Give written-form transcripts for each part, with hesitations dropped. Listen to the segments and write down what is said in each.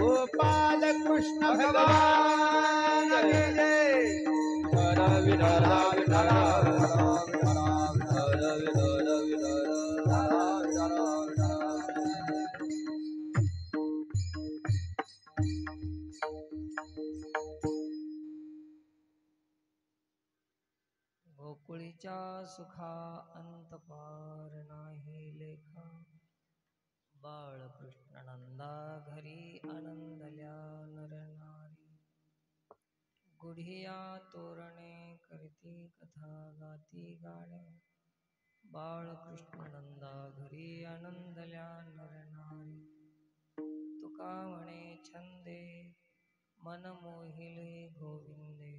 गोपाल कृष्ण भगवान की जय। गोकुळीच्या सुखा अंत पार नाही लेखा, बाळकृष्ण नंदा घरी आनंदल्या नरनारी। गुढिया तोरणे करती कथा गाती गाणे, बाळकृष्ण नंदा घरी आनंदल्या नरनारी। तुका म्हणे छंदे मन मोहिले गोविंदे,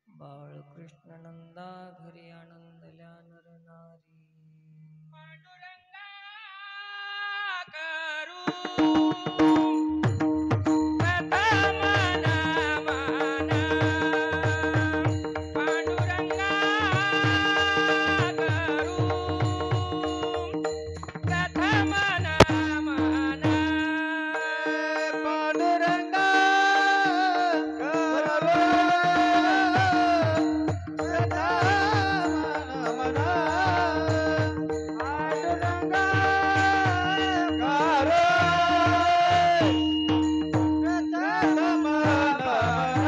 बाळकृष्ण नंदा घरी आनंदल्या नरनारी। पांडुरंगा करू कथा मना मना, पांडुरंगा करू कथा मना मना, पांडुरंगा करो कथा मना मना, पांडुरंगा करो कथा मना मना।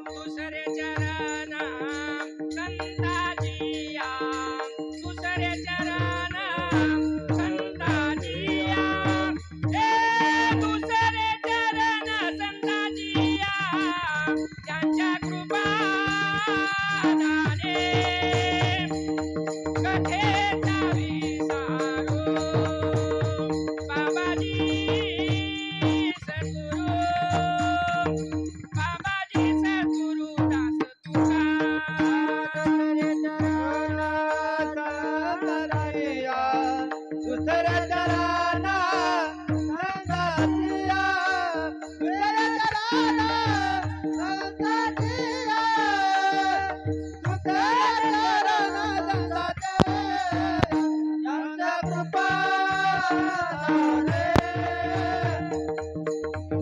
दुसरे चरण संताजिया, दुसरे चरण संताजिया, दुसरे चरण संताजिया, त्यांच्या कृपादाने कथेचा विसारो, बाबाजी सद्गुरु, बाबाजी सद्गुरु दास तुका। दुसऱ्या चरणा संताजिया, दुसऱ्या चरणा संताजिया, दुसऱ्या चरणा संताजिया, यांच्या कृपाने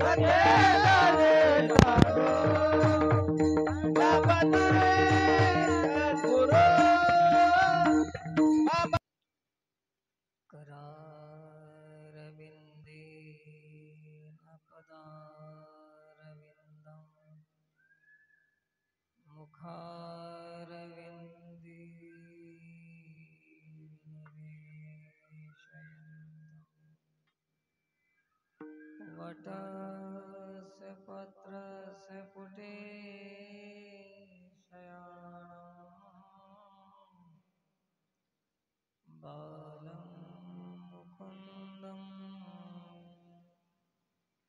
कथेला सारो, बाबाजी सद्गुरु, बाबा करारविंदे पदारविंदं, मुखारविंदे निवेशयन्तं, वटस्य पत्रस्य पुटे शयानम्, बालं मुकुन्दं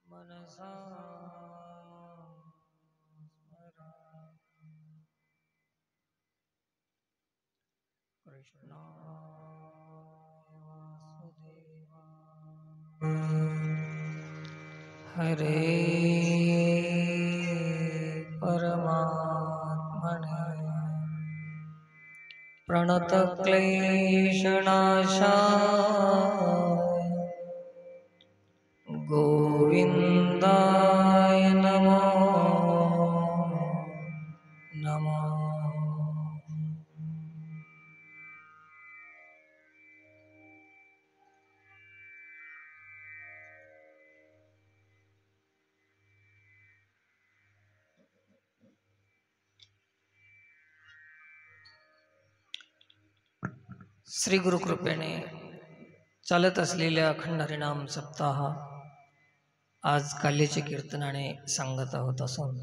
मनसा स्मरामि। कृष्णाय वासुदेवाय हरे परमात्मने प्रणतक्लेशनाशाय गोविन्दाय नमो नमः। श्री गुरुकृपेने चालत असलेल्या अखंड हरिनाम सप्ताह आज काल्याच्या कीर्तनाने सांगत आहोत असून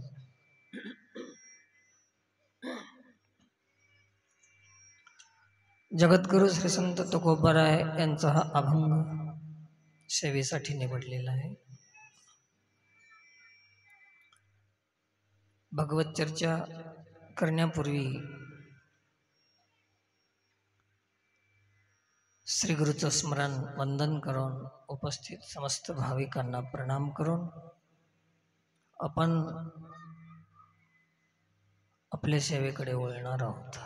जगद्गुरु श्री संत तुकोबाराय यांचा हा अभंग सेवेसाठी निवडलेला आहे. भगवत चर्चा करण्यापूर्वी श्री गुरुचं स्मरण वंदन करून उपस्थित समस्त भाविकांना प्रणाम करून आपण आपल्या सेवेकडे वळणार आहोत.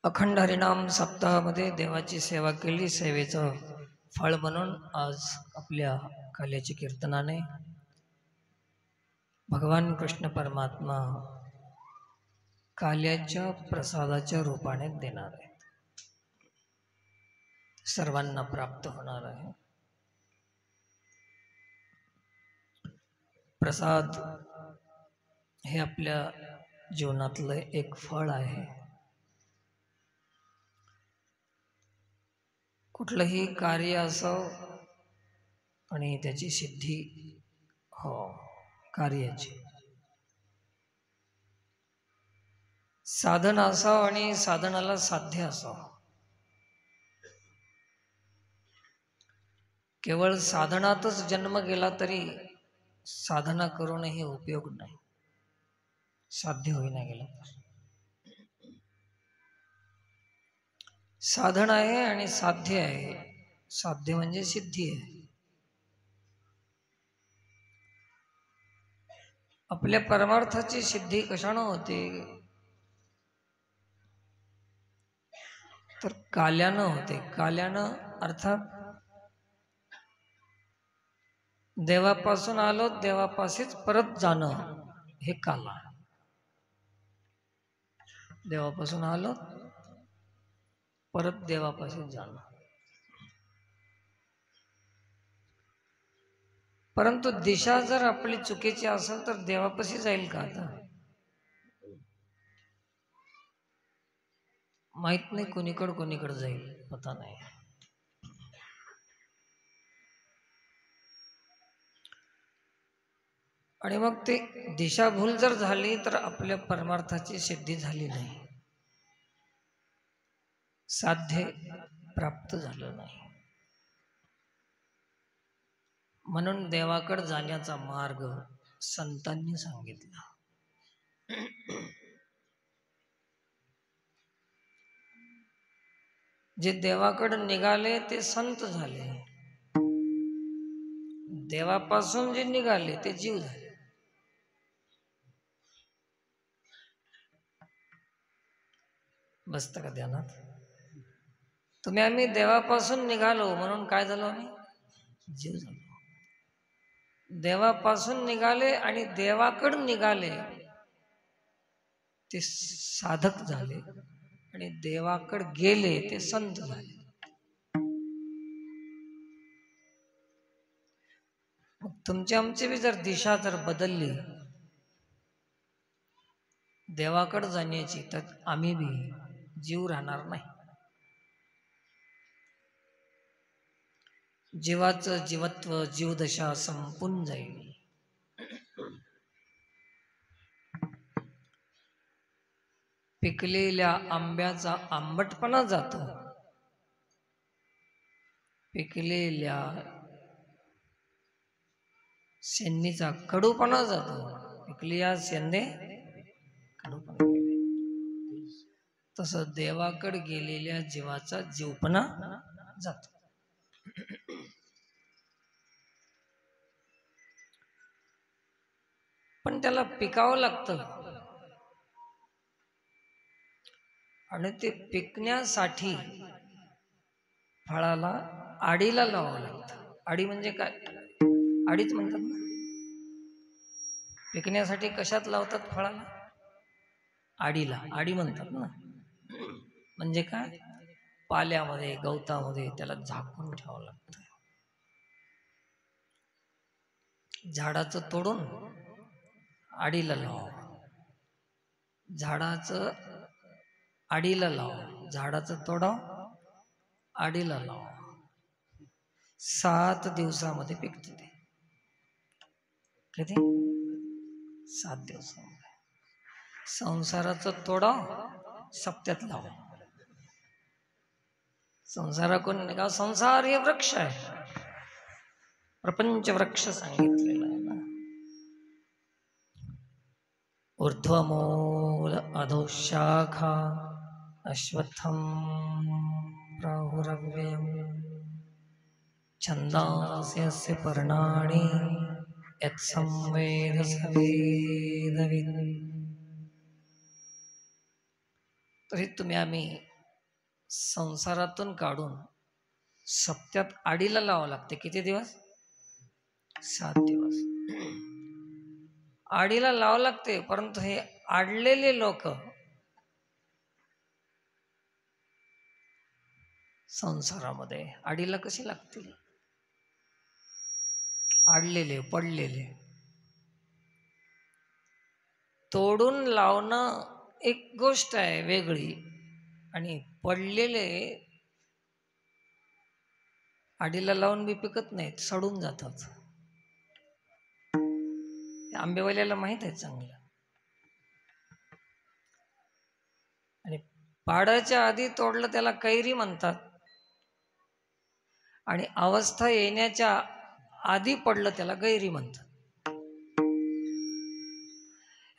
अखंड हरिनाम सप्ताहामध्ये देवाची सेवा केली, सेवेचं फळ म्हणून आज आपल्या काल्याच्या कीर्तनाने भगवान कृष्ण परमात्मा काल्याच्या प्रसादाच्या रूपाने देणार आहेत, सर्वांना प्राप्त होणार आहे. प्रसाद हे आपल्या जीवनातलं एक फळ आहे. कुठलंही कार्य असो आणि त्याची सिद्धी हो कार्याची साधन असावं आणि साधनाला साध्य असावं. केवळ साधनातच जन्म गेला तरी साधना करूनही उपयोग नाही, साध्य होईना गेला तर. साधन आहे आणि साध्य आहे. साध्य म्हणजे सिद्धी आहे. आपल्या परमार्थाची सिद्धी कशानं होते तर काल्यानं होते. काल्यानं अर्थात देवापासून आलो देवापाशीच परत जाणं हे काला. देवापासून आलो परत देवापाशी जाणं. परंतु दिशा जर आपली चुकीची असेल तर देवापाशी जाईल का? आता माहित नाही कोणीकडे जाईल, पता नाही. आणि मग ते दिशाभूल जर झाली तर आपल्या परमार्थाची सिद्धी झाली नाही, साध्य प्राप्त झालं नाही. म्हणून देवाकडे जाण्याचा मार्ग संतांनी सांगितला. जे देवाकडे निघाले ते संत झाले, देवापासून जे निघाले ते जीव झाले. बसतं का ध्यानात? तुम्ही आम्ही देवापासून निघालो म्हणून काय झालो? आम्ही जीव झालो. देवापासून निघाले आणि देवाकडे निघाले ते साधक झाले आणि देवाकडे गेले ते संत झाले. मग तुमची आमची बी जर दिशा जर बदलली देवाकडे जाण्याची तर आम्ही बी जीव राहणार नाही. जीवाचं जीवत्व जीवदशा संपून जाईल. पिकलेल्या आंब्याचा आंबटपणा जातो, पिकलेल्या शेंडीचा कडूपणा जातो. पिकलेल्या शेंडे कडूपणा गेले. तसं देवाकडे गेलेल्या जीवाचा जीवपणा जातो. पण त्याला पिकावं लागतं आणि ते पिकण्यासाठी फळाला आडीला लावावं लागतं. आडी म्हणजे काय? आडीच म्हणतात ना. पिकण्यासाठी कशात लावतात फळाला? आडीला. आडी म्हणतात ना. म्हणजे काय? पाल्यामध्ये गवतामध्ये त्याला झाकून ठेवावं लागतं. झाडाचं तोडून आडीला लावावं. झाडाचं आडीला लाव, झाडाचं तोडाव, आडीला लाव. 7 दिवसामध्ये पिकते ते. किती? 7 दिवसामध्ये. संसाराचं तोडाव, सप्त्यात लाव. संसाराकडून नाही का, संसार हे वृक्ष आहे, प्रपंच वृक्ष सांगितलेला आहे ना. ऊर्ध्वमूल अधोशाखा अश्वत्थं प्राहुरव्ययम् छन्दांसि यस्य पर्णानि यत्संवेद स वेदवित्. तरी तुम्ही आम्ही संसारातून काढून सप्त्यात आडीला लावावं लागते. किती दिवस? 7 दिवस आडीला लावावं लागते. परंतु हे आडलेले लोक संसारामध्ये आडीला कशी लागतील? आडलेले, पडलेले. तोडून लावणं एक गोष्ट आहे वेगळी, आणि पडलेले आडीला लावून बी पिकत नाहीत, सडून जातात. आंबेवाल्याला माहित आहे चांगलं. आणि पाडाच्या आधी तोडलं त्याला कैरी म्हणतात, आणि अवस्था येण्याच्या आधी पडलं त्याला गैरी म्हणतात.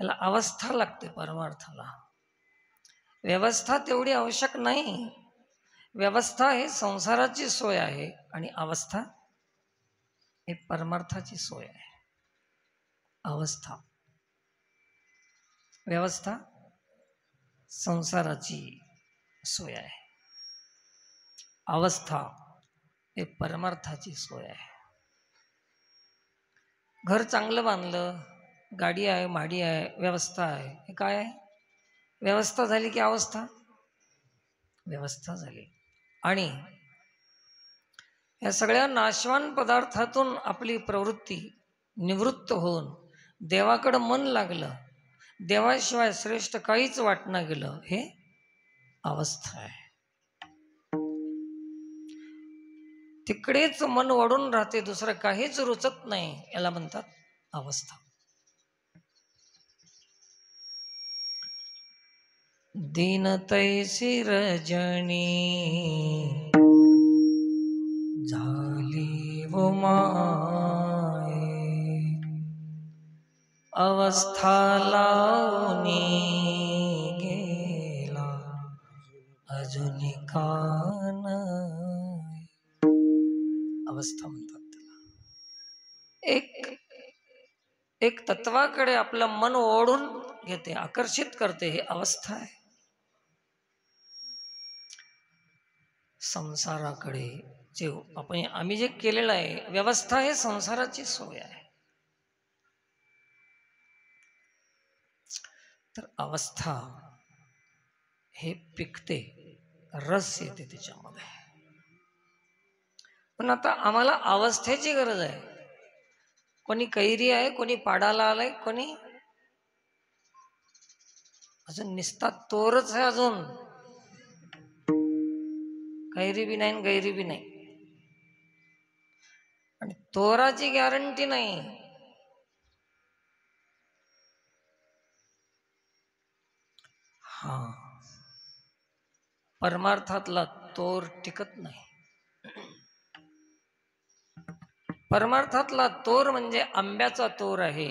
याला अवस्था लागते परमार्थाला. व्यवस्था तेवढी आवश्यक नाही. व्यवस्था हे संसाराची सोय आहे, आणि अवस्था हे परमार्थाची सोय आहे. अवस्था, व्यवस्था संसाराची सोय आहे, अवस्था हे परमार्थाची सोय आहे. घर चांगलं बांधलं, गाडी आहे, माडी आहे, व्यवस्था आहे, हे काय आहे? व्यवस्था झाली की अवस्था? व्यवस्था झाली. आणि या सगळ्या नाशवान पदार्थातून आपली प्रवृत्ती निवृत्त होऊन देवाकडं मन लागलं, देवाशिवाय श्रेष्ठ काहीच वाटणं गेलं, हे अवस्था आहे. तिकडेच मन ओढून राहते, दुसरं काहीच रुचत नाही, याला म्हणतात अवस्था. दीन तैसी रजनी झाली वो माये, अवस्था लावूनी गेला अजुनी कान. अवस्था म्हणतात त्याला. एक तत्वाकडे आपलं मन ओढून घेते, आकर्षित करते, हे अवस्था आहे. संसाराकडे जे आम्ही जे केलेलं आहे, व्यवस्था हे संसाराची सोय आहे. तर अवस्था हे पिकते, रस येते त्याच्यामध्ये. पण आता आम्हाला अवस्थेची गरज आहे. कोणी कैरी आहे, कोणी पाडाला आलाय, कोणी अजून निस्ता तोरच आहे, अजून कैरी बी नाही, गैरी बी नाही, आणि तोराची गॅरंटी नाही. हा, परमार्थातला तोर टिकत नाही. परमार्थातला तोर म्हणजे आंब्याचा तोर आहे,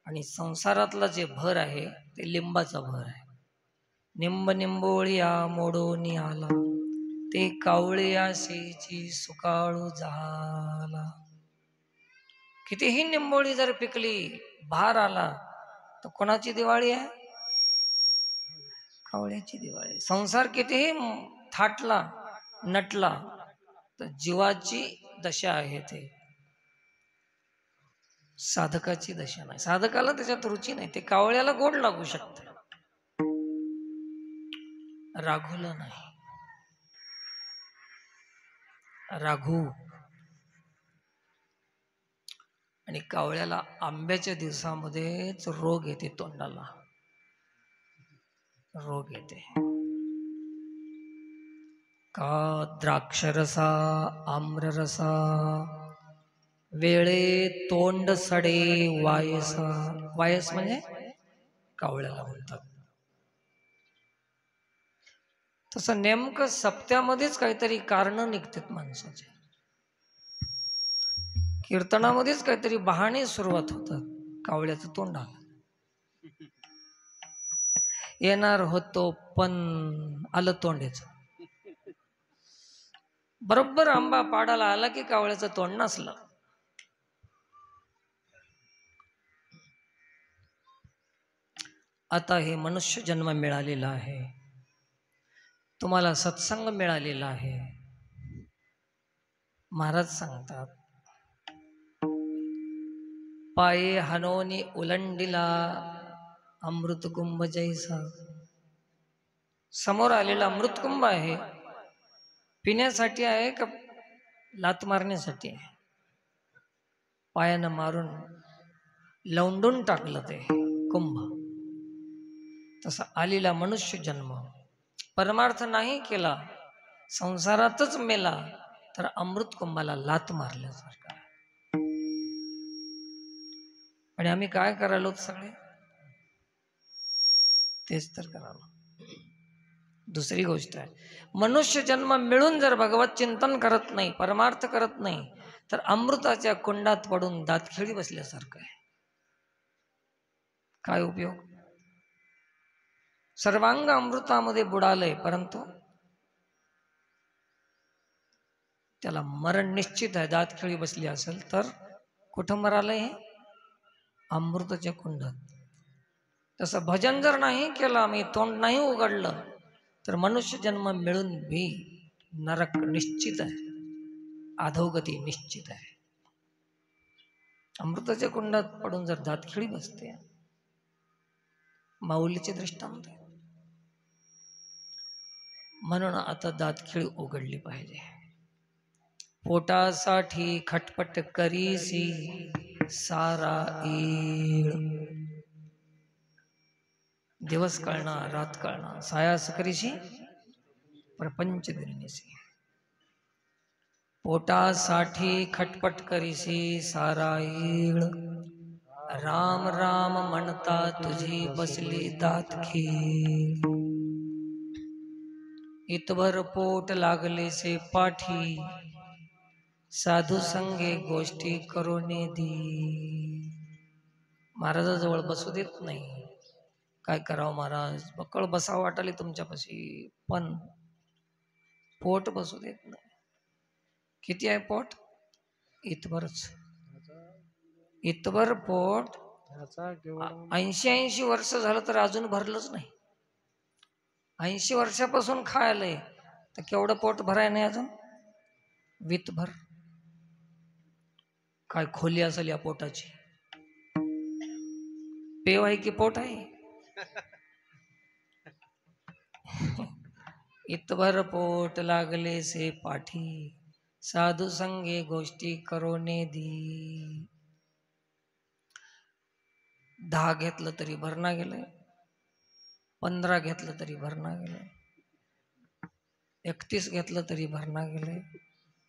आणि संसारातला जे भर आहे ते लिंबाचा भर आहे. निंब निंबोळिया मोडोनी आला, ते कावळिया शेची सुकाळू झाला. कितीही निंबोळी जर पिकली, भार आला, तर कोणाची दिवाळी आहे? कावळ्याची दिवाळी. संसार कितीही थाटला, नटला, तर जीवाची दशा आहे, ते साधकाची दशा नाही. साधकाला त्याच्यात रुची नाही. ते कावळ्याला गोड लागू शकते, राघूला नाही. राघू आणि कावळ्याला आंब्याच्या दिवसामध्येच रोग येते, तोंडाला रोग येते. का द्राक्षरसा आम्ररसा वेळे तोंड सडे वायसा. वायस म्हणजे कावळ्याला म्हणतात. तसं नेमकं सप्त्यामध्येच काहीतरी कारण निघतात माणसाचे. कीर्तनामध्येच काहीतरी बहाणे सुरुवात होतात. कावळ्याचं तोंड आलं, येणार होतो पण आलं तोंडाचं. बरोबर आंबा पाडाला आला की कावळ्याचं तोंड नसलं. आता हे मनुष्य जन्म मिळालेला आहे, तुम्हाला सत्संग मिळालेला आहे. महाराज सांगतात, पाये हनोनी उलंडिला अमृतकुंभ जैसा. समोर आलेला अमृतकुंभ आहे, पिण्यासाठी आहे का लात मारण्यासाठी आहे? पायानं मारून लवंडून टाकलं ते कुंभ. तसा आलेला मनुष्य जन्म परमार्थ नाही केला, संसारातच मेला, तर अमृत कुंभाला लात मारल्यासारखा. आणि आम्ही काय करायलो सगळे? तेच तर करावं. दुसरी गोष्ट आहे, मनुष्य जन्म मिळून जर भगवत चिंतन करत नाही, परमार्थ करत नाही, तर अमृताच्या कुंडात पडून दातखिळी बसल्यासारखं आहे. काय उपयोग? सर्वांग अमृतामध्ये बुडालय, परंतु त्याला मरण निश्चित आहे. दातखिळी बसली असेल तर कुठं मरालय? हे अमृताच्या कुंडात. तसं भजन जर नाही केलं, आम्ही तोंड नाही उघडलं, तर मनुष्य जन्म मिळून भी नरक निश्चित आहे, अधोगती निश्चित आहे. अमृताच्या कुंडात पडून जर दातखिळी बसते, माऊलीचे दृष्टांत आहे. म्हणून आता दातखिळी उघडली पाहिजे. पोटासाठी खटपट करीसी सारा ईळ. दिवस कळना रात कळना, सायास करीशी प्रपंच दिरणीसी. पोटासाठी खटपट करीसी सारा ईळ, राम राम म्हणता तुझी बसली दातखिळ. इतभर पोट लागले से पाठी, साधू संगे गोष्टी करोने दी. महाराजाजवळ बसू देत नाही. काय करावं महाराज, बकळ बसावं वाटाले तुमच्यापाशी, पण पोट बसू देत नाही. किती आहे पोट? इतभरच. इतभर पोट 80 वर्ष झालं तर अजून भरलंच नाही. 80 वर्षापासून खायलंय तर केवढं पोट भराय नाही अजून? वितभर. काय खोली असेल या पोटाची? पेव आहे की पोट आहे? इतभर पोट लागले से पाठी, साधू संगे गोष्टी करोने दी. 10 घेतलं तरी भरणा गेलंय, 15 घेतलं तरी भरणा गेलंय, 31 घेतलं तरी भरणा गेलंय,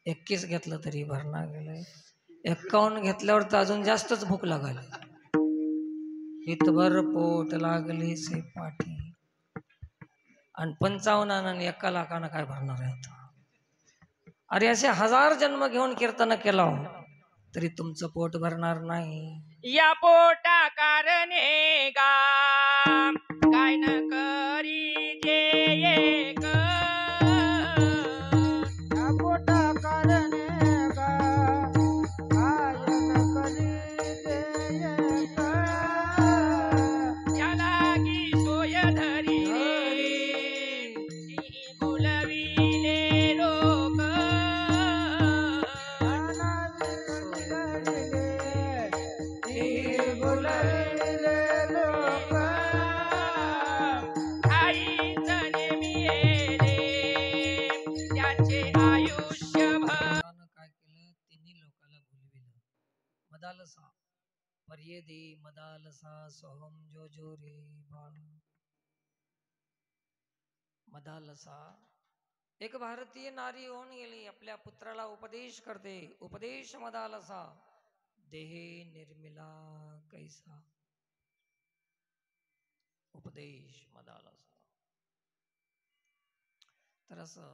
21 घेतलं तरी भरणा गेलंय, 51 घेतल्यावर तर अजून जास्तच भूक लागायला. इतभर पोट लागले से पाठी. आणि 55 आणि 1 लाखानं काय भरणार आहे आता? अरे असे 1000 जन्म घेऊन कीर्तन केलं तरी तुमचं पोट भरणार नाही. या पोटा कारणे गा, काय न करी जे एक. या पोटा कारणे गा, काय न करी ते एक. या लागी सोय धरी बोलविले लोक. आईच नेमी येले त्याचे आयुष्यभर. काय केलं? तिन्ही लोकाला भुलविलं. मदालसा पर्ये दे मदालसा सोहम जो जो रे बाळ. मदालसा एक भारतीय नारी होऊन गेली, आपल्या पुत्राला उपदेश करते. उपदेश मदालसा देहे निर्मिला कैसा. उपदेश मदालसा. तर असं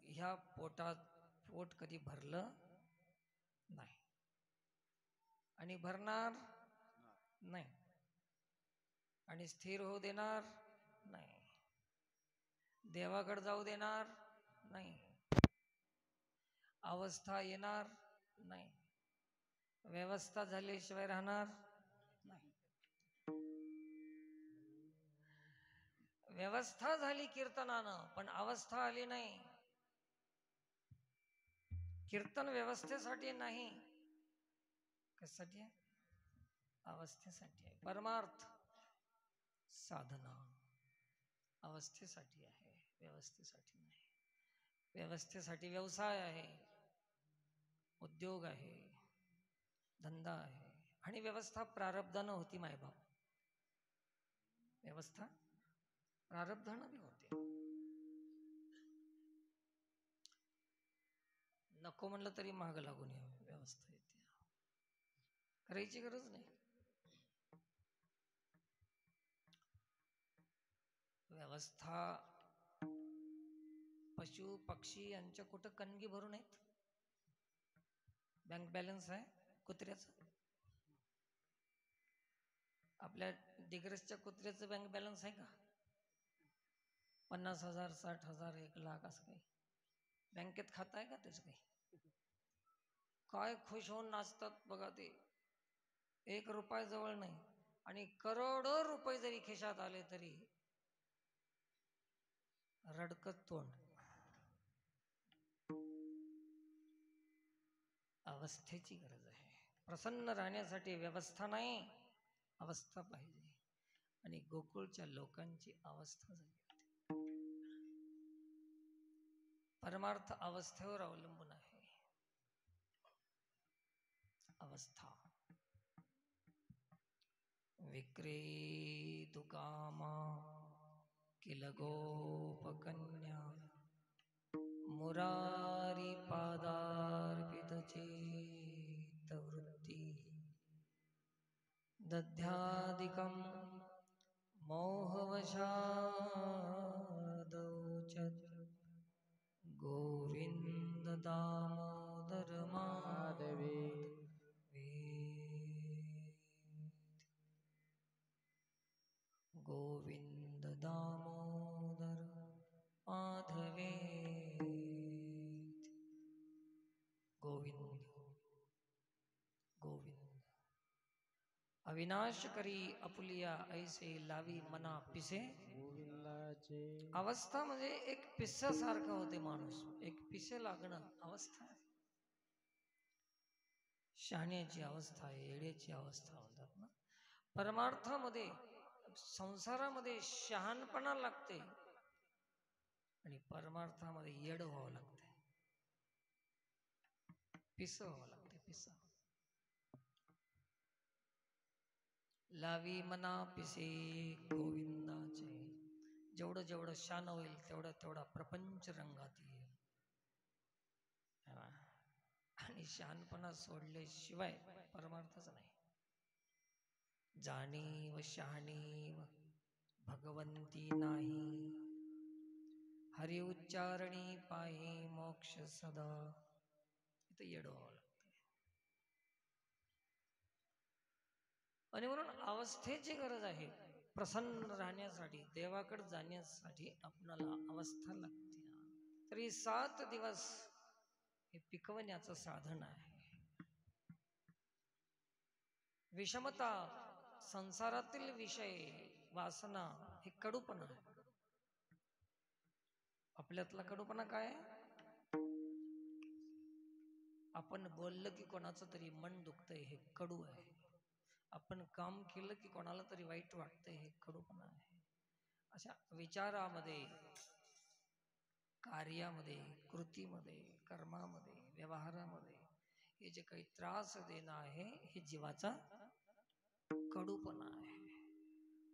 ह्या पोट कधी भरलं नाही आणि भरणार नाही आणि स्थिर होऊ देणार नाही, देवाकडे जाऊ देणार नाही, अवस्था येणार नाही, व्यवस्था झाल्याशिवाय राहणार नाही. व्यवस्था झाली कीर्तनानं पण अवस्था आली नाही. कीर्तन व्यवस्थेसाठी नाही, कशासाठी आहे? अवस्थेसाठी आहे. परमार्थ साधना अवस्थेसाठी आहे, व्यवस्थेसाठी नाही. व्यवस्थेसाठी व्यवसाय आहे, उद्योग आहे, धंदा आहे आणि व्यवस्था प्रारब्धानं होती. मायबाप व्यवस्था प्रारब्धानं बी होते. नको म्हणलं तरी माग लागून यावं, व्यवस्था येते. करायची गरज नाही. व्यवस्था पशु पक्षी यांच्या कुठं कणगी भरून आहेत. बँक बॅलन्स आहे कुत्र्याचं, आपल्या डिग्रसच्या कुत्र्याचं बँक बॅलन्स आहे का? 50,000 60,000 1,00,000 असं काही बँकेत खातं आहे का त्याचं? काही काय खुश होऊन नाचतात बघा ते. 1 रुपया जवळ नाही आणि करोडो रुपये जरी खिशात आले तरी रडकत तोंड. अवस्थेची गरज आहे. प्रसन्न राहण्यासाठी व्यवस्था नाही, अवस्था पाहिजे. आणि गोकुळच्या लोकांची अवस्था झाली होती. परमार्थ अवस्थेवर अवलंबून आहे. अवस्था विक्रेतु कामा किल गोपकन्या मुरारी पादार्पित चेतवृत्ती दध्यादिकं मोहवशादौचत् गोविंद दामोदर माधवे. गोविंद दामोदर माधवे. गोविंद गोविंद अविनाश करी अपुलिया ऐसे लावी मना पिसे. गोविंदाचे अवस्था म्हणजे एक पिस्सासारखं होते माणूस. एक पिसे लागणं अवस्था आहे. शहाण्याची अवस्था आहे, येड्याची अवस्था म्हणतात ना. परमार्थामध्ये संसारामध्ये शहाणपणा लागते आणि परमार्थामध्ये येड व्हावं लागते, पिस व्हावं लागते. पिस लावी मना पिसे गोविंदाचे. जेवढं जेवढं शान होईल तेवढा तेवढा प्रपंच रंगात येईल. आणि शहाणपणा सोडल्याशिवाय परमार्थच नाही. जाणीव शहाणीव भगवंती नाही, हरि उच्चारणी पाही मोक्ष सदा. इथं येडं व्हावं लागतं. आणि म्हणून अवस्थेची गरज आहे. प्रसन्न राहण्यासाठी, देवाकडे जाण्यासाठी आपणाला अवस्था लागते. तरी 7 दिवस हे पिकवण्याचं साधन आहे. विषमता, संसारातील विषय, वासना हे कडूपणा आहे. आपल्यातला कडूपणा काय आहे? आपण बोललं की कोणाचं तरी मन दुखतंय, हे कडू आहे. आपण काम केलं की कोणाला तरी वाईट वाटतंय, हे कडूपणा आहे. अशा विचारामध्ये, कार्यामध्ये, कृतीमध्ये, कर्मामध्ये, व्यवहारामध्ये हे जे काही त्रास देणं आहे, हे जीवाचा कडूपणा आहे.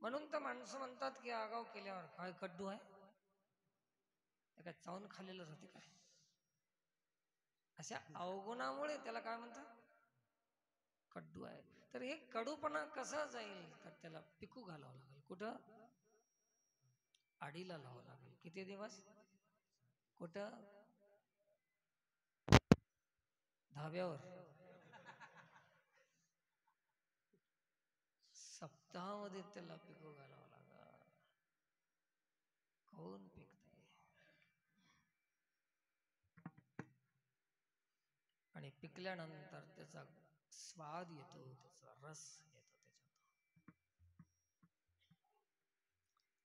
म्हणून तर माणसं म्हणतात की आगाव केल्यावर काय खड्डू आहे. ते काय चावून खाल्लेलं राहते काय? अशा अवगुणामुळे त्याला काय म्हणतात? कडू आहे. तर हे कडूपणा कसा जाईल? तर त्याला पिकू घालावं लागेल. कुठं? आडीला लावावं लागेल. किती दिवस? कुठं? धाब्यावर. सप्ताहामध्ये त्याला पिकू घालावं लागेल. कोण पिकते? आणि पिकल्यानंतर त्याचा स्वाद येतो, त्याचा रस येतो त्याच्यात.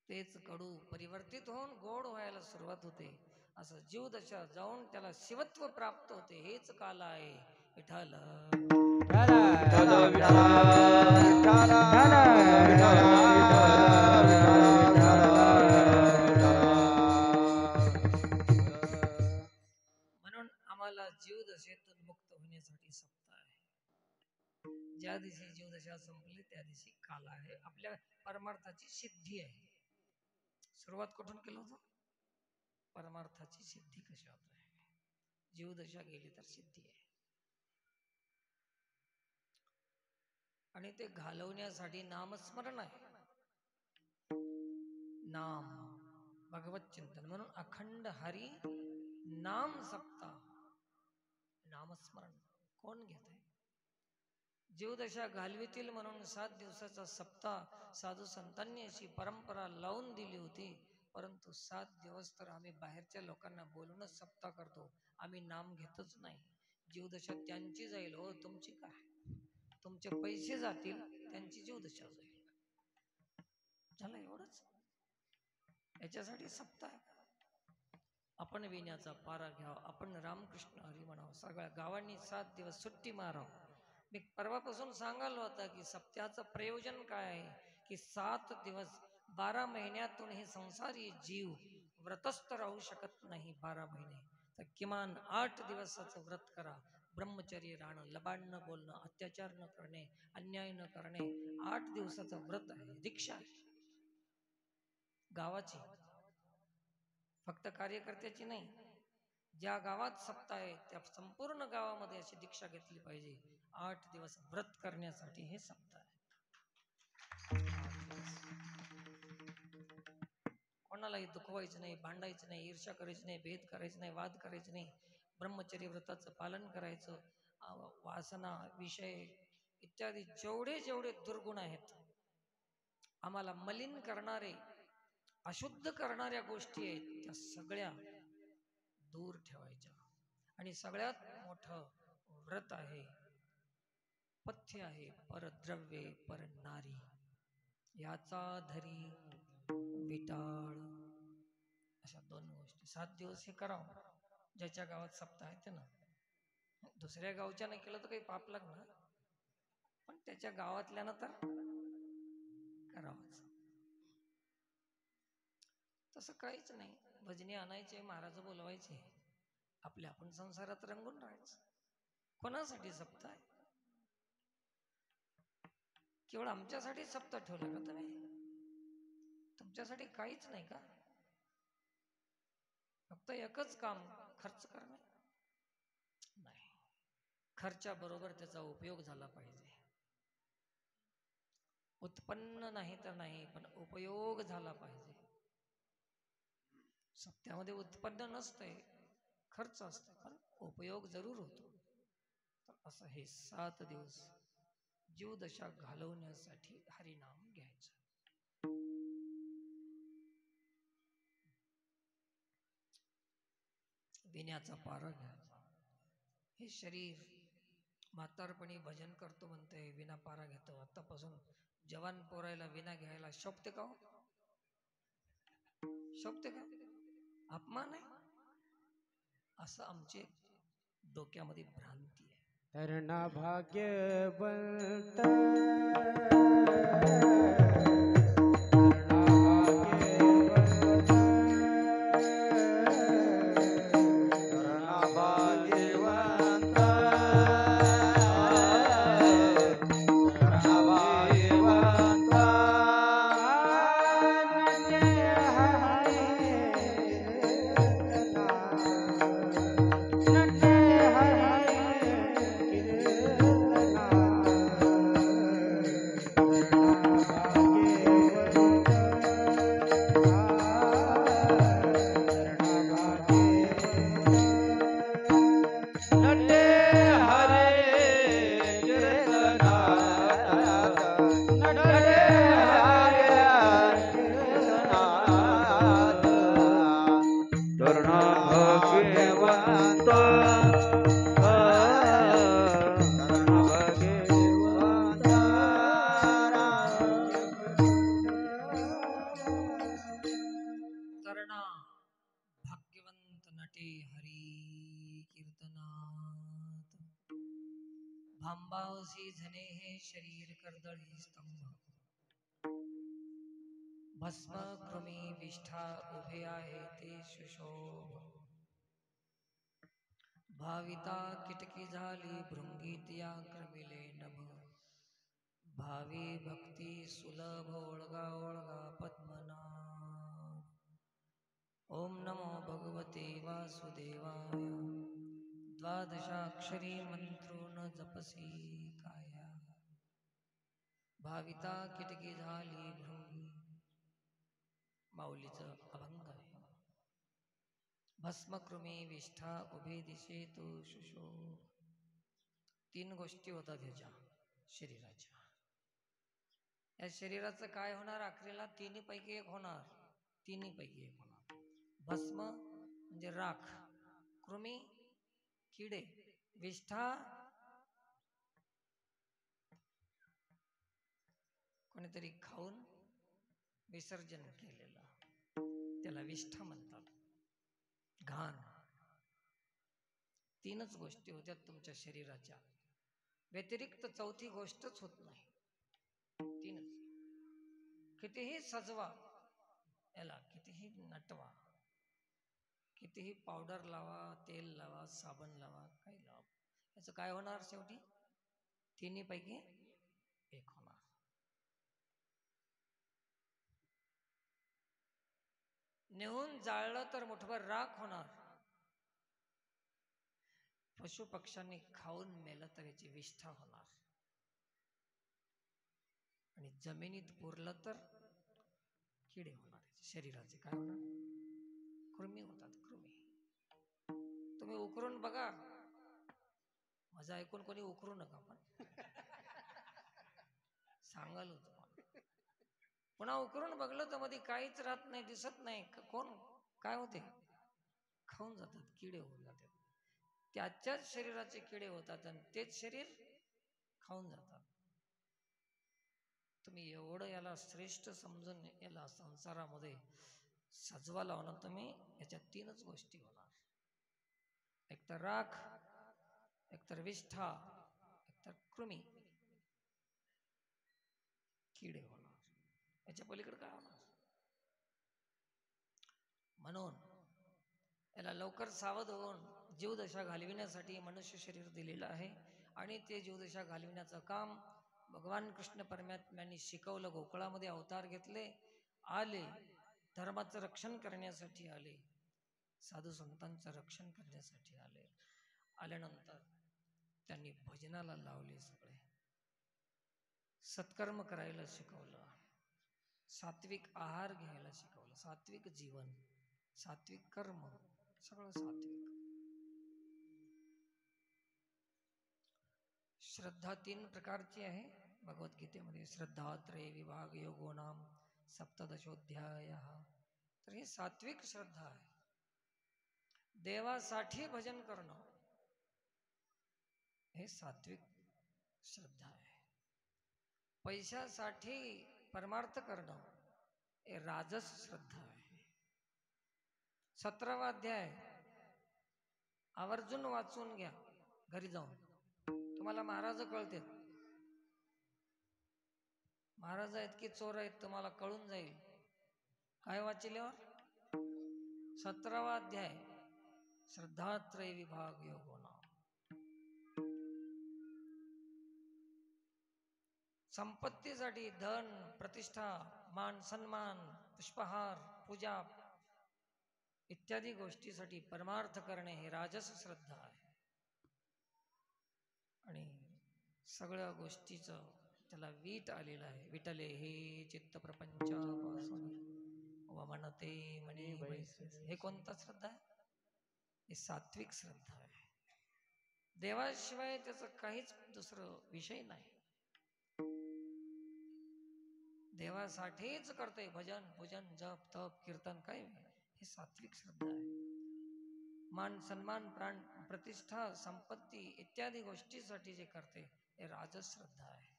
तेच कडू परिवर्तित होऊन गोड व्हायला सुरुवात होते. असं जीवदशा जाऊन त्याला शिवत्व प्राप्त होते. हेच काल आहे. विठ्ठल म्हणून आम्हाला जीवदशेतून मुक्त होण्यासाठी सप्ताह आहे. ज्या दिवशी जीवदशा संपली त्या दिवशी काल आहे. आपल्या परमार्थाची सिद्धी आहे. सुरुवात कुठून केलं होतं? परमार्थाची सिद्धी कशी होत आहे? जीवदशा गेली तर सिद्धी आहे. आणि ते घालवण्यासाठी नामस्मरण आहे. नाम भगवत चिंतन. म्हणून अखंड हरी नाम सप्ताह. नामस्मरण कोण घेत आहे? जीवदशा घालवितील म्हणून 7 दिवसाचा सप्ताह साधू संतांनी अशी परंपरा लावून दिली होती. परंतु 7 दिवस तर आम्ही बाहेरच्या लोकांना बोलूनच सप्ताह करतो. आम्ही नाम घेतच नाही. जीवदशा त्यांची जाईल हो, तुमची काय? तुमचे पैसे जातील, त्यांची जीवदशा जाईल. झालं एवढंच. याच्यासाठी सप्ताह. आपण विण्याचा पारा घ्यावा, आपण रामकृष्ण हरी म्हणावं, सगळ्या गावांनी 7 दिवस सुट्टी मारावं. मी परवापासून सांगायला होता की सप्त्याचं प्रयोजन काय आहे? की 7 दिवस 12 महिन्यातून हे संसारी जीव व्रतस्थ राहू शकत नाही 12 महिने. तर किमान 8 दिवसाचं व्रत करा. ब्रह्मचर्य राहणं, लबाड न बोलणं, अत्याचार न करणे, अन्याय न करणे. 8 दिवसाचं व्रत आहे, दीक्षा आहे गावाची, फक्त कार्यकर्त्याची नाही. ज्या गावात सप्ताह आहे त्या संपूर्ण गावामध्ये अशी दीक्षा घेतली पाहिजे. 8 दिवस व्रत करण्यासाठी हे सप्ताह आहे. कोणालाही दुखवायचं नाही, भांडायचं नाही, ईर्ष्या करायची नाही, भेद करायचं नाही, वाद करायचं नाही. ब्रह्मचर्य व्रताचं पालन करायचं. वासना, विषय इत्यादी जेवढे जेवढे दुर्गुण आहेत, आम्हाला मलिन करणारे, अशुद्ध करणाऱ्या गोष्टी आहेत, त्या सगळ्या दूर ठेवायच्या. आणि सगळ्यात मोठं व्रत आहे, पथ्य आहे, परद्रव्ये पर नारी. याचा धरी विटाळ. अशा 2 गोष्टी 7 दिवस हे करावं. ज्याच्या गावात सप्ताह आहे ते ना. दुसऱ्या गावच्या नाही केलं तर काही पाप लागणार, पण त्याच्या गावातल्यानं तर करावंच. तसं काहीच नाही. भजनी आणायचे, महाराज बोलवायचे, आपल्या आपण संसारात रंगून राहायचं. कोणासाठी सप्ताह आहे? केवळ आमच्यासाठी सप्ताह ठेवला का तुम्ही? तुमच्यासाठी काहीच नाही का? फक्त एकच काम, खर्च करणे? नाही, खर्चाबरोबर त्याचा उपयोग झाला पाहिजे. उत्पन्न नाही तर नाही, पण उपयोग झाला पाहिजे. सप्त्यामध्ये उत्पन्न नसतंय, खर्च असतो, पण उपयोग जरूर होतो. तर असं हे 7 दिवस जीवदशा घालवण्यासाठी हरिनाम घ्यायचं. विण्याचा पारा घ्यायचा. हे शरीर म्हातारपणी भजन करतो म्हणतंय, विना पारा घेतो. आतापासून जवान पोरायला विना घ्यायला शोभते का? शोभते का? अपमान आहे. असं आमचे डोक्यामध्ये भ्रांती आहे. हरणा भाग्यवंत अंबासी झने हे शरीर कर्दळी स्तंभ भस्म कृमी विष्ठा उभे आहे ते सुशोभ भाविता किटकी झाली भृंगीत या क्रमिले नभ भावी भक्ती सुलभ ओळगा ओळगा पद्मनाभ ओम नमो भगवते वासुदेवाय द्वादशाक्षरी मंत्रो न जपसी काया भाविता किटकी झाली भृंगी माऊलीचं अभंग आहे भस्मकृमी विष्ठा उभे दिशे तो सुशोभ 3 गोष्टी होतात ह्याच्या शरीराच्या या शरीराचं काय होणार अखेरीला 3 पैकी 1 होणार 3 पैकी 1 होणार भस्म म्हणजे राख कृमी किडे विष्ठा कोणीतरी खाऊन विसर्जन केलेलं त्याला विष्ठा म्हणतात घाण 3च गोष्टी होत्या तुमच्या शरीराच्या व्यतिरिक्त 4थी गोष्टच होत नाही 3च कितीही सजवा याला कितीही नटवा कितीही पावडर लावा तेल लावा साबण लावा काही लावा याचं काय होणार शेवटी 3 पैकी 1 होणार नेहून जाळलं तर मुठभर राख होणार पशु पक्ष्यांनी खाऊन मेलं तर याची विष्ठा होणार आणि जमिनीत पुरलं तर किडे होणार शरीराचे काय होणार कृमी होतात कृमी तुम्ही उकरून बघा माझं ऐकून कोणी उकरू नका पण सांगाल तुम्हाला पुन्हा उकरून बघलं तर मध्ये काहीच राहत नाही दिसत नाही कोण काय होते खाऊन जातात किडे होऊन जातात त्याच्याच शरीराचे किडे होतात आणि तेच शरीर खाऊन जातात तुम्ही एवढं याला श्रेष्ठ समजून याला संसारामध्ये सजवा लावणार तुम्ही याच्या 3च गोष्टी होणार एकतर राख एकतर विष्ठा एकतर कृमी किडे होणार याच्या पलीकडे काय होणार म्हणून याला लवकर सावध होऊन जीवदशा घालविण्यासाठी मनुष्य शरीर दिलेलं आहे आणि ते जीवदशा घालविण्याचं काम भगवान कृष्ण परमात्म्यांनी शिकवलं गोकुळामध्ये अवतार घेतले आले धर्माचं रक्षण करण्यासाठी आले साधू संतांचं रक्षण करण्यासाठी आले आल्यानंतर त्यांनी भजनाला लावले सगळे सत्कर्म करायला शिकवलं सात्विक आहार घ्यायला शिकवलं सात्विक जीवन सात्विक कर्म सगळं सात्विक श्रद्धा 3 प्रकारची आहे भगवद्गीतेमध्ये श्रद्धात्रय विभाग योगो नाम सप्तदशोध्याय तर ही सात्विक श्रद्धा आहे देवासाठी भजन करणं हे सात्विक श्रद्धा आहे पैशासाठी परमार्थ करणं हे राजस श्रद्धा आहे 17वा अध्याय आवर्जून वाचून घ्या घरी जाऊन तुम्हाला महाराज कळते महाराज इतकी चोर आहेत तुम्हाला कळून जाईल काय वाचल्यावर 17वा अध्याय श्रद्धात्रय विभाग योगो नाम संपत्तीसाठी धन प्रतिष्ठा मान सन्मान पुष्पहार पूजा इत्यादी गोष्टीसाठी परमार्थ करणे हे राजस श्रद्धा आहे आणि सगळ्या गोष्टीचं त्याला वीट आलेलं आहे विटले हे चित्त प्रपंचापासून वमनते म्हणे हे कोणता श्रद्धा आहे हे सात्विक श्रद्धा आहे देवाशिवाय त्याचं काहीच दुसरं विषय नाही देवासाठीच करते भजन पूजन जप तप कीर्तन काय हे सात्विक श्रद्धा आहे मान सन्मान प्राण प्रतिष्ठा संपत्ती इत्यादी गोष्टीसाठी जे करते हे राजस श्रद्धा आहे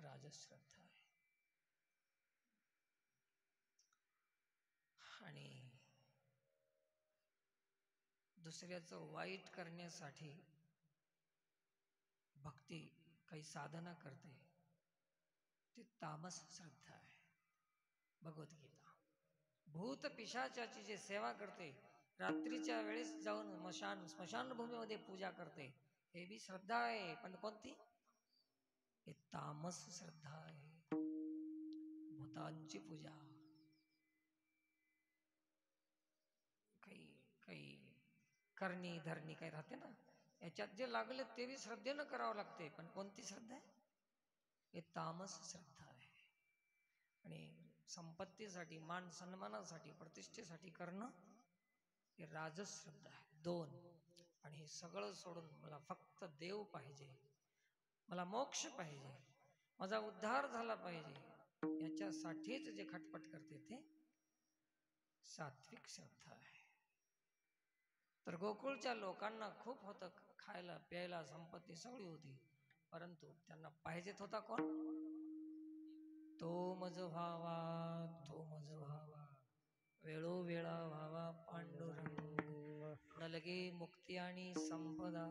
राजस श्रद्धा आहे आणि दुसऱ्याचं वाईट करण्यासाठी भक्ती काही साधना करते ते तामस श्रद्धा आहे. भगवद्गीता. भूत पिशाचाची जे सेवा करते, रात्रीच्या वेळेस जाऊन स्मशानभूमीमध्ये पूजा करते, हे बी श्रद्धा आहे. पण कोणती? हे तामस श्रद्धा आहे. भूतांची पूजा. काही काही करणी धरणी काही राहते ना, याच्यात जे लागले ते बी श्रद्धेनं करावं लागते. पण कोणती श्रद्धा आहे? हे तामस श्रद्धा आहे. आणि संपत्तीसाठी, मान सन्मानासाठी, प्रतिष्ठेसाठी करणं हे राजस श्रद्धा आहे. 2. आणि हे सगळं सोडून मला फक्त देव पाहिजे, मला मोक्ष पाहिजे, माझा उद्धार झाला पाहिजे, याच्यासाठीच जे खटपट करते ते सात्विक श्रद्धा आहे. तर गोकुळच्या लोकांना खूप होतं खायला प्यायला, संपत्ती सगळी होती, परंतु त्यांना पाहिजेत होता कोण? तो मज व्हावा, तो मज व्हावा, वेळोवेळा व्हावा पांडुरंग, न लगे मुक्ती आणि संपदा,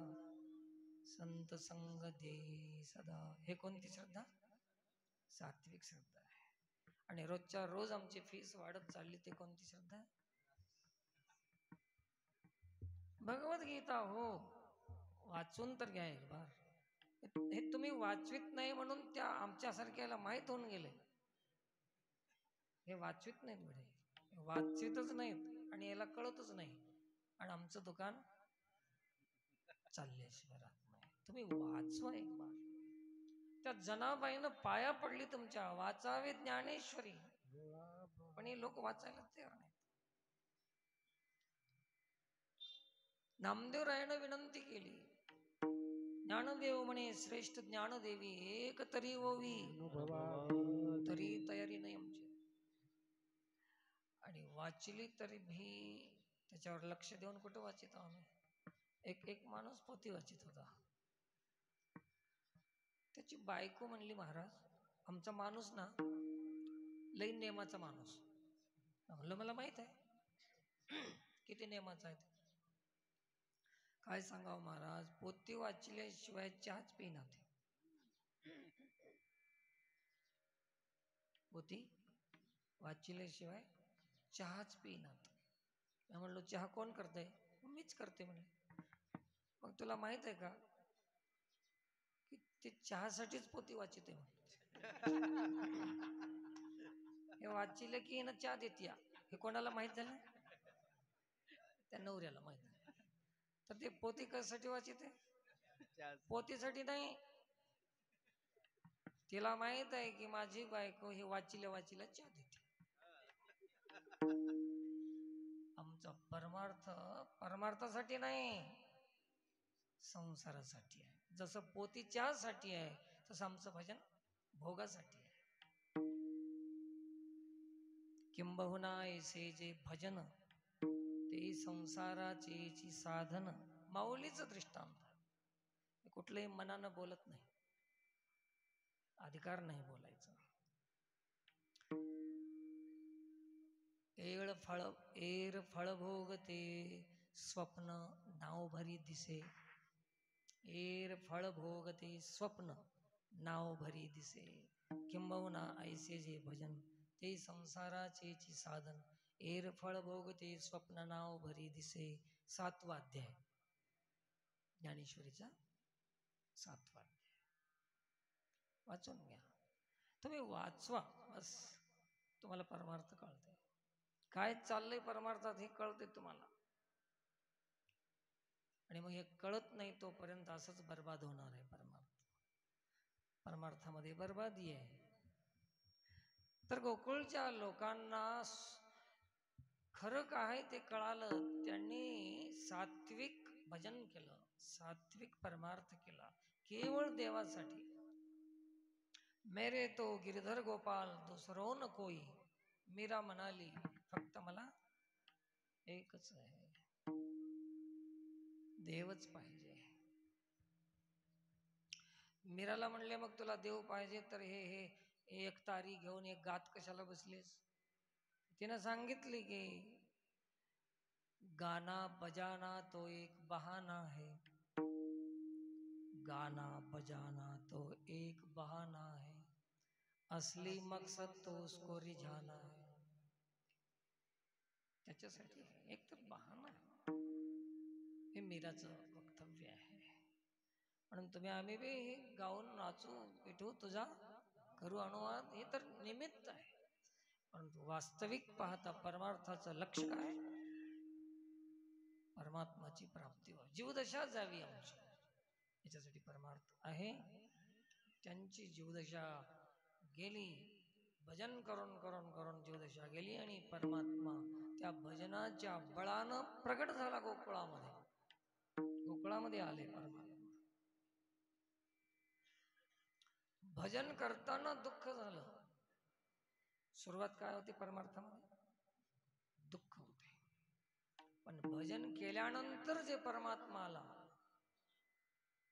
संत संग दे सदा. हे कोणती श्रद्धा? सात्विक श्रद्धा आहे. आणि रोजच्या रोज आमची फीस वाढत चालली, ते कोणती श्रद्धा आहे? भगवद्गीता. हो, वाचून तर घ्या एक बार. हे तुम्ही वाचवीत नाही म्हणून त्या आमच्यासारख्याला माहीत होऊन गेले. हे वाचवीत नाहीत बरे, वाचवीतच नाहीत आणि याला कळतच नाही, आणि आमचं दुकान चालल्याशिवाय राहत नाही. तुम्ही वाचवा एक बार. त्या जनाबाईनं पाया पडली तुमच्या, वाचावे ज्ञानेश्वरी, पण हे लोक वाचायला तयार नाहीत. नामदेवरायानं विनंती केली, ज्ञानदेव म्हणे श्रेष्ठ ज्ञानदेवी, एक तरी ओवी, तरी तयारी नाही आमची. आणि वाचली तरी भी त्याच्यावर लक्ष देऊन कुठं वाचित आम्ही. एक माणूस पोथी वाचित होता. त्याची बायको म्हणली, महाराज आमचा माणूस ना लई नेमाचा माणूस. म्हणलं मला माहित आहे किती नेमाचा आहे. काय सांगावं महाराज, पोथी वाचल्याशिवाय चहाच पिणार. पोथी वाचल्याशिवाय चहाच पिणार. मी म्हणलो चहा कोण करतंय? मीच करते म्हणे. मग तुला माहित आहे का की ते चहासाठीच पोथी वाचिते हे वाचिले की ना चहा देते. हे कोणाला माहित झालं? त्या नवऱ्याला माहित आहे. तर ते पोथी कशासाठी वाचिते? पोथीसाठी नाही. तिला माहित आहे की माझी बायको हे वाचिल्या वाचिल्या चहा देते. आमचा परमार्थ परमार्थासाठी नाही, संसारासाठी आहे. जसं पोथी चहासाठी आहे, तसं आमचं भजन भोगासाठी आहे. किंबहुना ऐसे जे भजन ते संसाराचे साधन. माऊलीचं दृष्टांत. कुठलंही मनानं बोलत नाही, अधिकार नाही बोलायचा. एर फळ भोगते स्वप्न नाव भरी दिसे. एर फळ भोगते स्वप्न नाव भरी दिसे. किंबहुना ऐसे जे भजन ते संसाराचे साधन. एर फळ भोगते स्वप्न नाव भरी दिसे. 7वा अध्याय ज्ञानेश्वरीचा 7वा अध्याय वाचून घ्या. तुम्ही वाचवा, बस तुम्हाला परमार्थ कळते. काय चाललंय परमार्थात हे कळते तुम्हाला. आणि मग हे कळत नाही तोपर्यंत असंच बर्बाद होणार आहे. परमार्थामध्ये बर्बादी आहे. तर गोकुळच्या लोकांना खरं काय ते कळालं. त्यांनी सात्विक भजन केलं, सात्विक परमार्थ केला, केवळ देवासाठी. मेरे तो गिरधर गोपाल दुसरो न कोई. मीरा म्हणाली फक्त मला एकच आहे, देवच पाहिजे. मीराला म्हणले मग तुला देव पाहिजे तर हे एक तारी घेऊन एक गात कशाला बसलीस? तिनं सांगितली की गाना बजाना तो एक बहाना है, गाना बजाना तो एक बहाना है, असली मकसद तो उसको रिझाना है. त्याच्यासाठी एक तर बहाना आहे. हे मीराचं वक्तव्य आहे. म्हणून तुम्ही आम्ही बी गाऊन नाचू, विठू तुझा करू अनुवाद, हे तर निमित्त आहे. परंतु वास्तविक पाहता परमार्थाचं लक्ष काय? परमात्माची प्राप्ती व्हावी, जीवदशा जावी आमची, याच्यासाठी परमार्थ आहे. त्यांची जीवदशा गेली, भजन करून करून करून जीवदशा गेली आणि परमात्मा त्या भजनाच्या बळानं प्रगट झाला गोकुळामध्ये. गोकुळामध्ये आले परमात्मा. भजन करताना दुःख झालं. सुरुवात काय होती परमार्थामध्ये? दुःख होते. पण भजन केल्यानंतर जे परमात्मा आला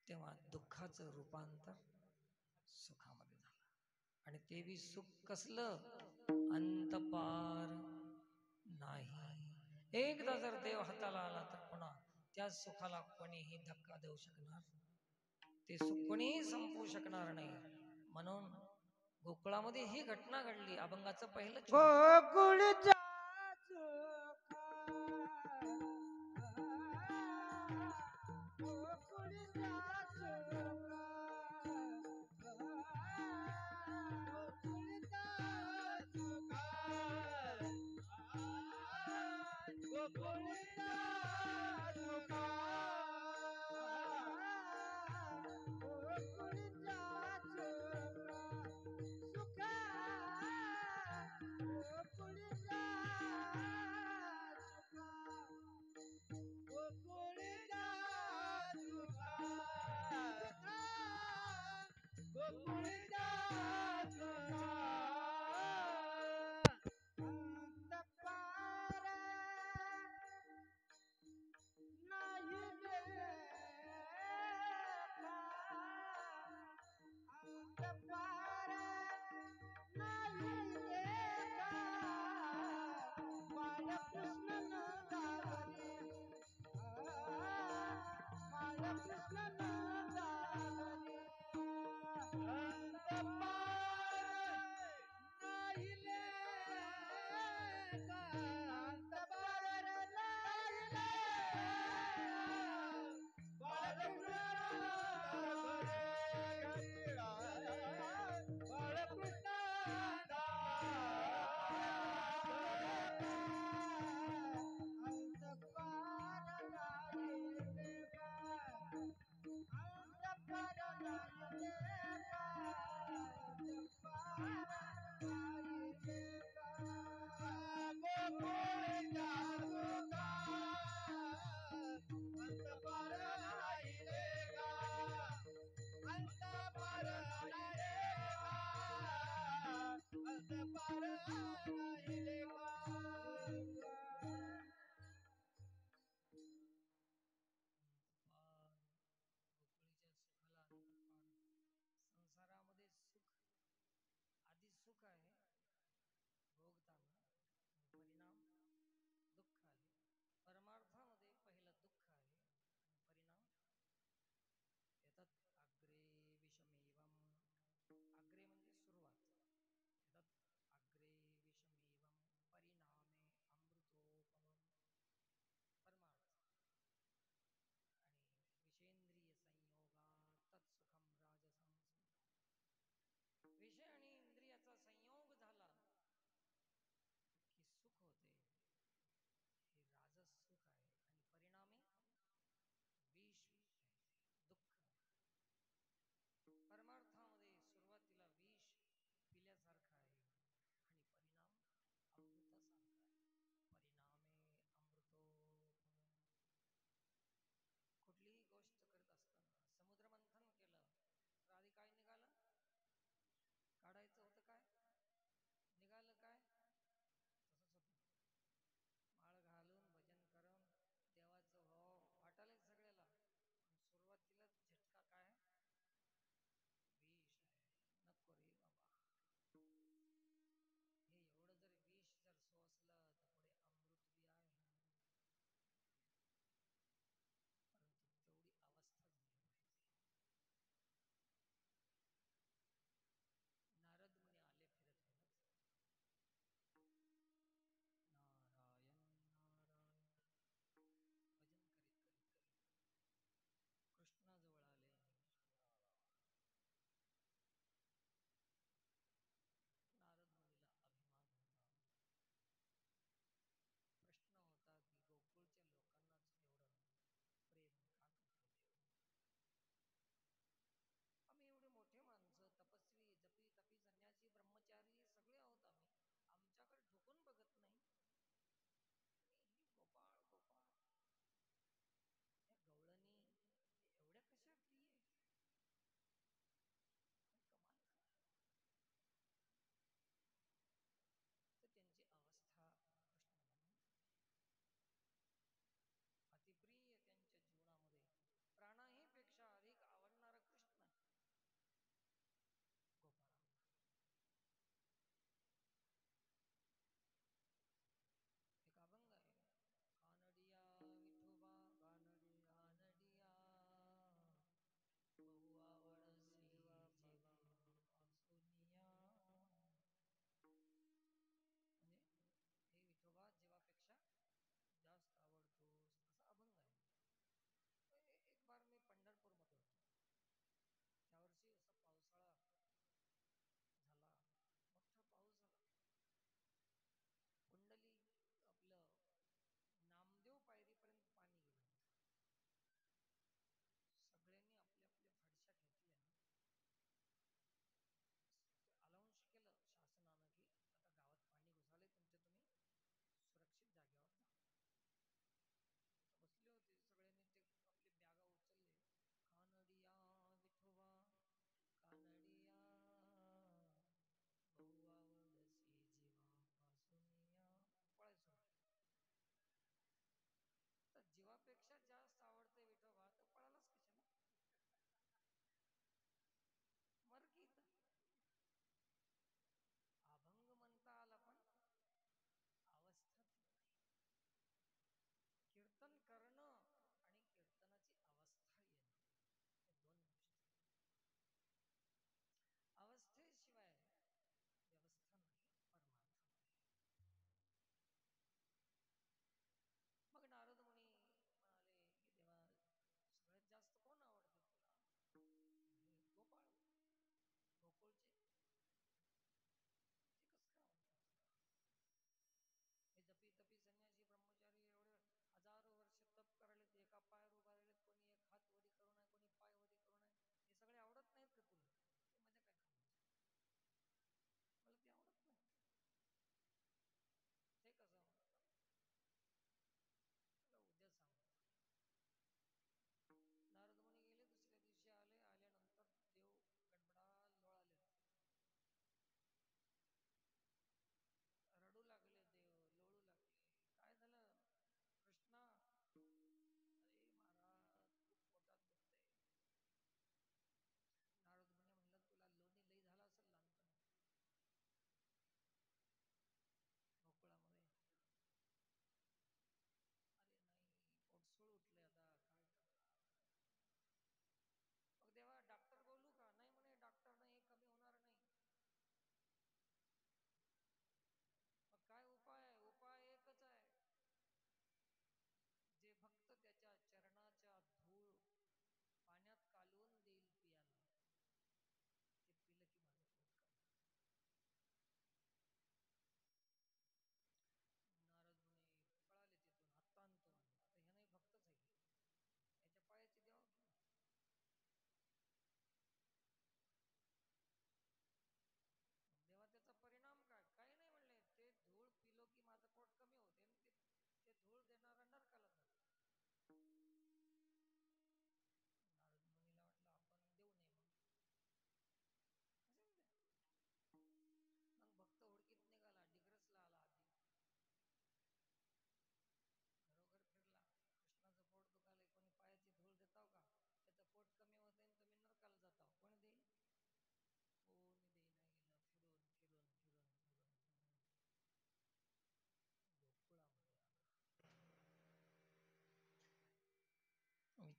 तेव्हा दुःखाचं रूपांतर सुखामध्ये झालं. आणि ते बी सुख कसलं? अंतपार नाही. एकदा जर देव हाताला आला तर पुन्हा त्या सुखाला कोणीही धक्का देऊ शकणार, ते सुख कोणीही संपवू शकणार नाही. म्हणून गोकुळामध्ये ही घटना घडली. अभंगाचं पहिलं गोकुळचा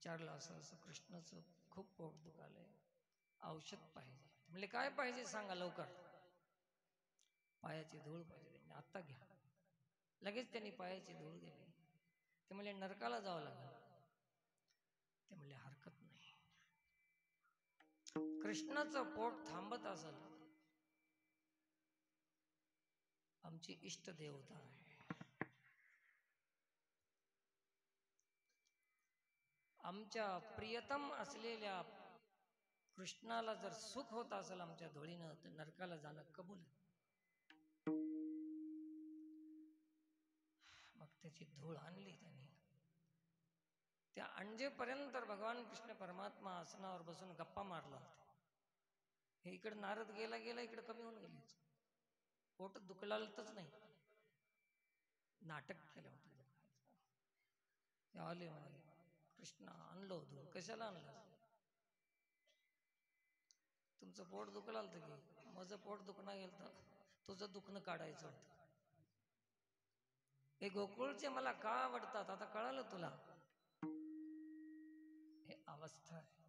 विचारलं असं असं कृष्णाचं खूप पोट दुखालंय, औषध पाहिजे. म्हणले काय पाहिजे सांगा लवकर. पायाची धूळ पाहिजे. आत्ता घ्या. लगेच त्यांनी पायाची धूळ दिली. ते म्हणले नरकाला जावं लागेल. ते म्हणले हरकत नाही. कृष्णाचं पोट थांबत असेल, आमची इष्ट देवता आहे. आमच्या प्रियतम असलेल्या कृष्णाला जर सुख होत असेल आमच्या धुळीनं, तर नरकाला जाणं कबूल. मग त्याची धूळ आणली त्यांनी. त्या अंजेपर्यंत भगवान कृष्ण परमात्मा आसनावर बसून गप्पा मारला होता. हे इकडे नारद गेला गेला इकडे कमी होऊन गेले. पोट दुखलालतच नाही, नाटक केलं होतं. ते आले म्हणे कृष्ण आणलो धूळ. कशाला आणलं? तुमचं पोट दुखलं आलं की माझं पोट दुखणं गेलं तर तुझं दुखणं काढायचं होतं. हे गोकुळचे मला का आवडतात आता कळालं तुला. हे अवस्था आहे.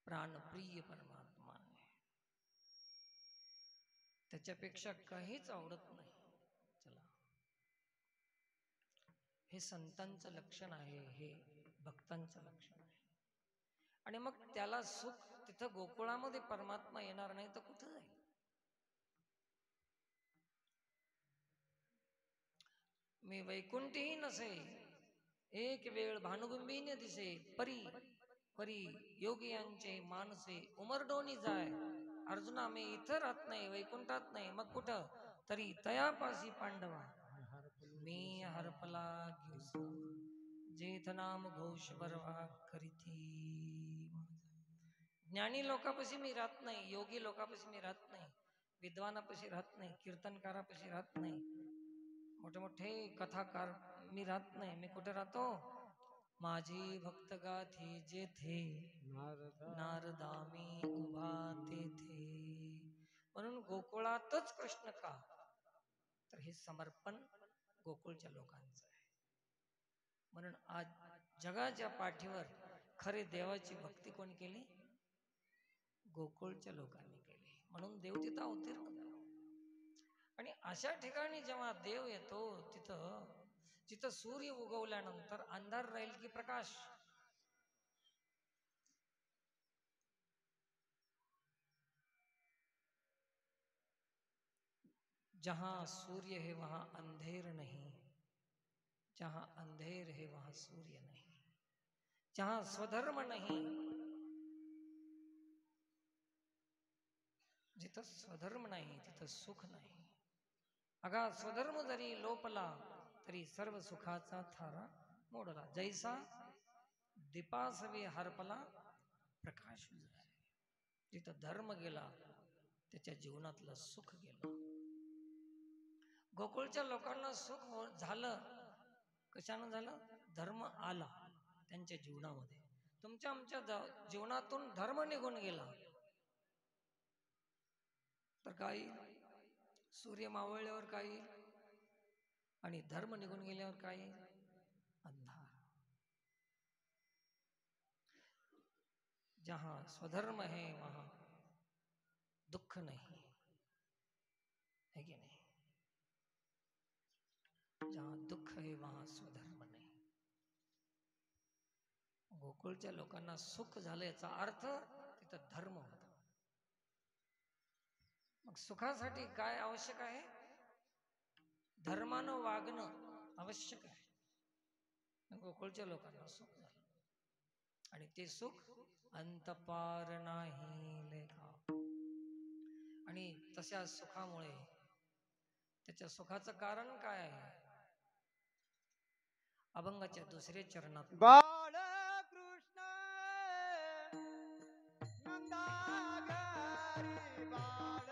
प्राणप्रिय परमात्मा आहे, त्याच्यापेक्षा काहीच आवडत नाही. चला, हे संतांचं लक्षण आहे, हे भक्तांचं लक्षण आहे. आणि मग त्याला सुख तिथं गोकुळामध्ये परमात्मा येणार नाही तर कुठं जाईल? मी वैकुंठीही नसे, एक वेळ भानुबिंबीने दिसे, परी परी योगियांचे मानसे उमरडोनी जाय. अर्जुना मी इथं राहत नाही, वैकुंठात नाही, मग कुठं? तरी तयापासी पांडवा मी हरपला घेऊस, जेथ नाम घोष बरवा करीती. ज्ञानी लोकांपाशी मी राहत नाही, योगी लोकांपाशी मी राहत नाही, विद्वानापाशी राहत नाही, कीर्तनकारापाशी राहत नाही, मोठे मोठे कथाकार मी राहत नाही. मी कुठे राहतो? माझी भक्त गाथी जेथे नारदामी उभा तेथे. म्हणून गोकुळातच कृष्ण का? तर हे समर्पण गोकुळच्या लोकांचं आहे. म्हणून आज जगाच्या पाठीवर खरे देवाची भक्ती कोण केली? गोकुळच्या लोकांनी केली. म्हणून देव तिथं अवतीर्ण झाला. आणि अशा ठिकाणी जेव्हा देव येतो, जिथं सूर्य उगवल्यानंतर अंधार राहील की प्रकाश? जहां सूर्य है वहां अंधेर नहीं, जहां अंधेर है वहां सूर्य नहीं, जहां स्वधर्म नहीं, जिथं स्वधर्म नाही तिथं सुख नाही. अगा स्वधर्म जरी लोपला तरी सर्व सुखाचा थारा मोडला. जैसा दीपासवे हरपला प्रकाश उजळला. जिथं धर्म गेला त्याच्या जीवनातलं सुख गेलं. गोकुळच्या लोकांना सुख झालं. कशानं झालं? धर्म आला त्यांच्या जीवनामध्ये. तुमच्या आमच्या जीवनातून धर्म निघून गेला तर काही सूर्य मावळल्यावर काही, आणि धर्म निघून गेल्यावर काही अंधार. जहां स्वधर्म है वहां दुख नहीं है कि नहीं? जहां दुख है वहां स्वधर्म नहीं. गोकुळच्या लोकांना सुख झालं याचा अर्थ तिथं धर्म होता. मग सुखासाठी काय आवश्यक आहे? धर्मानं वागणं आवश्यक आहे. गोकुळच्या लोकांना सुख झालं आणि ते सुख अंतपार नाही लेखा. आणि तशा सुखामुळे त्याच्या सुखाचं कारण काय आहे? अभंगाच्या दुसऱ्या चरणात बाळ कृष्ण नंदा घरी बाळ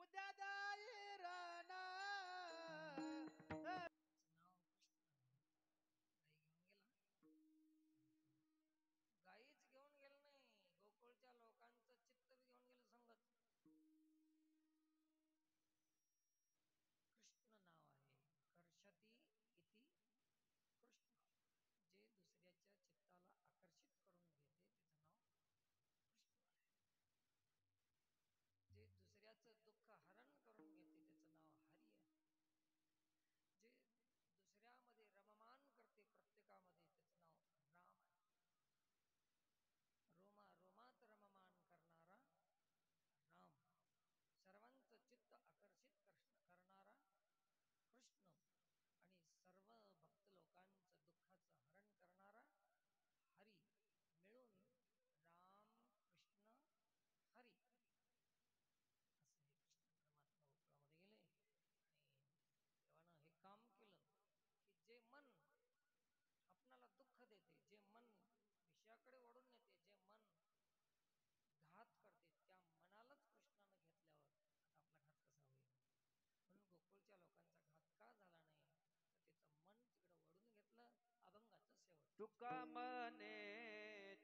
उद्या दाई राणा त्याचं नाव कृष्ण आहे. गाई घेऊन गेला. गाईच घेऊन गेलं नाही, गोकुळच्या लोकांचं चित्त बी घेऊन गेलं संगत. कृष्ण नाव आहे. कर्षती इति कृष्ण. जे दुसऱ्याच्या चित्ताला आकर्षित करून घेते त्याचं नाव कृष्ण आहे. जे दुसऱ्याचं दुःख हरण करून घेते त्याचं नाव हरी आहे. जे दुसऱ्यामध्ये रममान करते प्रत्येकामध्ये त्याचं नाव राम आहे. रोमा रोमात रममान करणारा राम, सर्वांचं चित्त आकर्षित करणारा कृष्ण आणि सर्व भक्त लोकांचं दुःखाचं हरण करणारा हरी मिळून राम कृष्ण हरी असं हे कृष्ण परमात्मा गोकुळामध्ये गेले. आणि देवानं हे काम केलं की जे मन आपणाला दुःख देते, जे मन विषयाकडे ओढून नेते, जे मन घात करते, त्या मनालाच कृष्णानं घेतल्यावर आता आपला घात कसा होईल. म्हणून गोकुळच्या लोकांचा घात का झाला नाही, तर त्याचं मन तिकडे वळून घेतलं. अभंगाचं शेवट. तुका मने